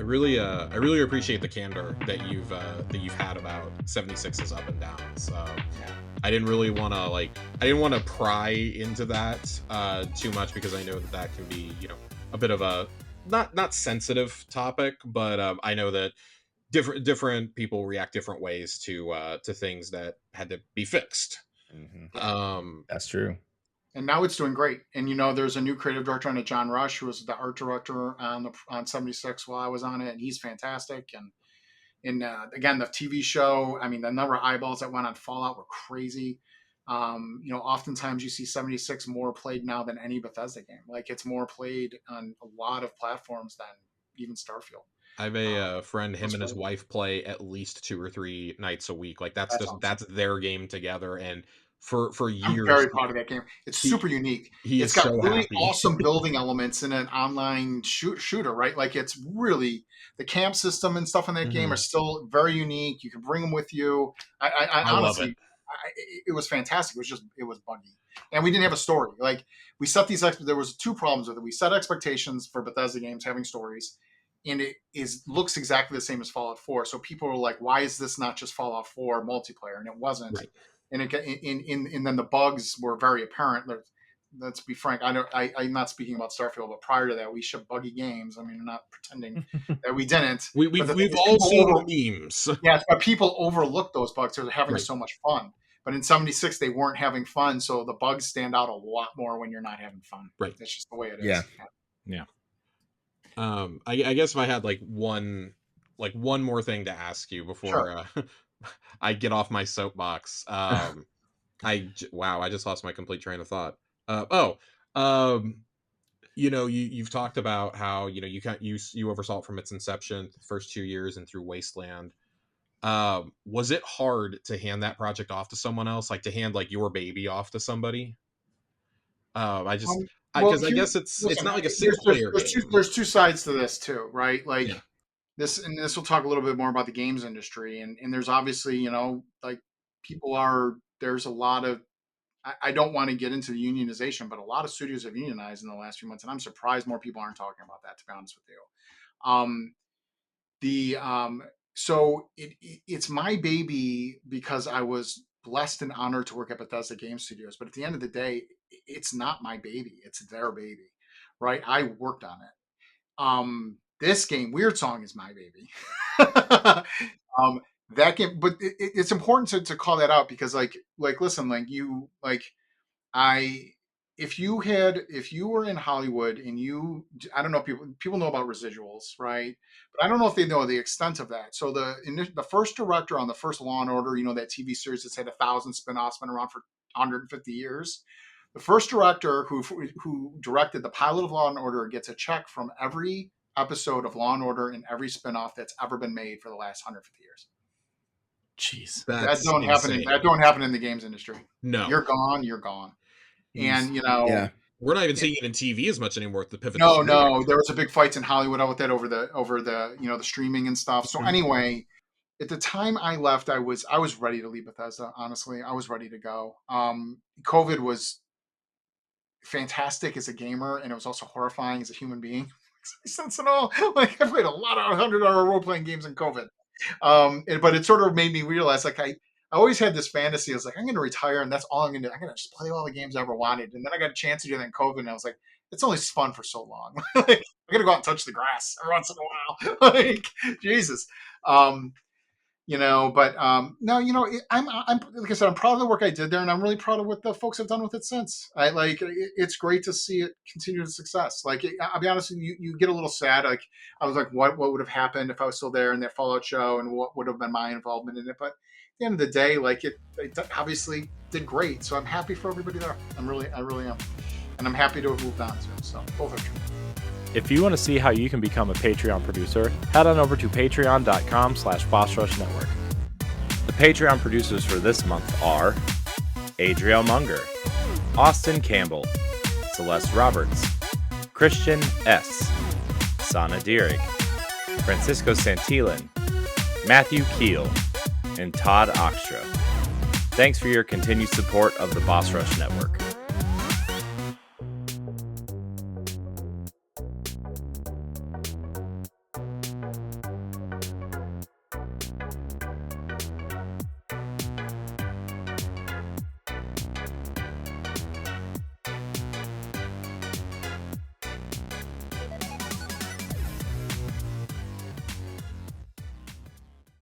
I really appreciate the candor that you've had about 76's up and downs. I didn't want to pry into that too much, because I know that can be, a bit of a not sensitive topic, but I know that different people react different ways to things that had to be fixed. That's true. And now it's doing great. And there's a new creative director on it, John Rush, who was the art director on 76 while I was on it, and he's fantastic. And again, the TV show, I mean, the number of eyeballs that went on Fallout were crazy. Oftentimes you see 76 more played now than any Bethesda game. Like, it's more played on a lot of platforms than even Starfield. I have a friend, him and his wife play at least 2 or 3 nights a week. Like, that's their game together. And for years, I'm very proud of that game. It's super unique. It's got really awesome building elements in an online shooter, right? Like, it's really, the camp system and stuff in that game are still very unique. You can bring them with you. I honestly love it. It was fantastic. It was buggy, and we didn't have a story. Like, we set there was 2 problems with it. We set expectations for Bethesda games having stories, and it looks exactly the same as Fallout 4. So people were like, "Why is this not just Fallout 4 multiplayer?" And it wasn't. Right. And then the bugs were very apparent. Let's be frank. I'm not speaking about Starfield, but prior to that, we shipped buggy games. I mean, I'm not pretending that we didn't. We've all seen the memes. Yeah, but people overlooked those bugs. They're having so much fun. But in 76, they weren't having fun, so the bugs stand out a lot more when you're not having fun. Right. That's just the way it is. Yeah. I guess if I had one more thing to ask you before I get off my soapbox. I just lost my complete train of thought. You've talked about how you oversaw it from its inception, the first 2 years, and through Wasteland. Was it hard to hand that project off to someone else, like to hand your baby off to somebody? I guess it's not like a single player game. There's 2 sides to this too, right? Like, this will talk a little bit more about the games industry, and there's obviously there's a lot of, I don't want to get into the unionization, but a lot of studios have unionized in the last few months, and I'm surprised more people aren't talking about that, to be honest with you. So it's my baby because I was blessed and honored to work at Bethesda Game Studios. But at the end of the day, it's not my baby. It's their baby, right? I worked on it. This game, Weird Song, is my baby. That game, but it's important to call that out, because listen, if you were in Hollywood and I don't know, people know about residuals, right? But I don't know if they know the extent of that. So the first director on the first Law and Order, that TV series that's had 1,000 spinoffs, been around for 150 years. The first director who directed the pilot of Law and Order gets a check from every episode of Law and Order and every spinoff that's ever been made for the last 150 years. Jeez, that don't happen in the games industry. No, you're gone. And we're not even seeing it in TV as much anymore with the pivot. No, there was a big fights in Hollywood with that over the the streaming and stuff. So anyway, at the time I left, I was ready to leave Bethesda. Honestly, I was ready to go. COVID was fantastic as a gamer, and it was also horrifying as a human being. Sense at all. Like, I played a lot of 100-hour role-playing games in COVID. But it sort of made me realize, I always had this fantasy. I was like, I'm going to retire, and that's all I'm going to do. I'm going to just play all the games I ever wanted. And then I got a chance to do that in COVID, and I was like, it's only fun for so long. I'm going to go out and touch the grass every once in a while. Jesus. No, I'm like I said, I'm proud of the work I did there, and I'm really proud of what the folks have done with it since. It's great to see it continue to success. I'll be honest with you, you get a little sad. I was like, what would have happened if I was still there in that Fallout show, and what would have been my involvement in it? But at the end of the day, it obviously did great. So I'm happy for everybody there. I really am, and I'm happy to have moved on to. So both are true. If you want to see how you can become a Patreon producer, head on over to patreon.com/BossRushNetwork. The Patreon producers for this month are Adriel Munger, Austin Campbell, Celeste Roberts, Christian S., Sana Dierig, Francisco Santillan, Matthew Keel, and Todd Oxtra. Thanks for your continued support of the Boss Rush Network.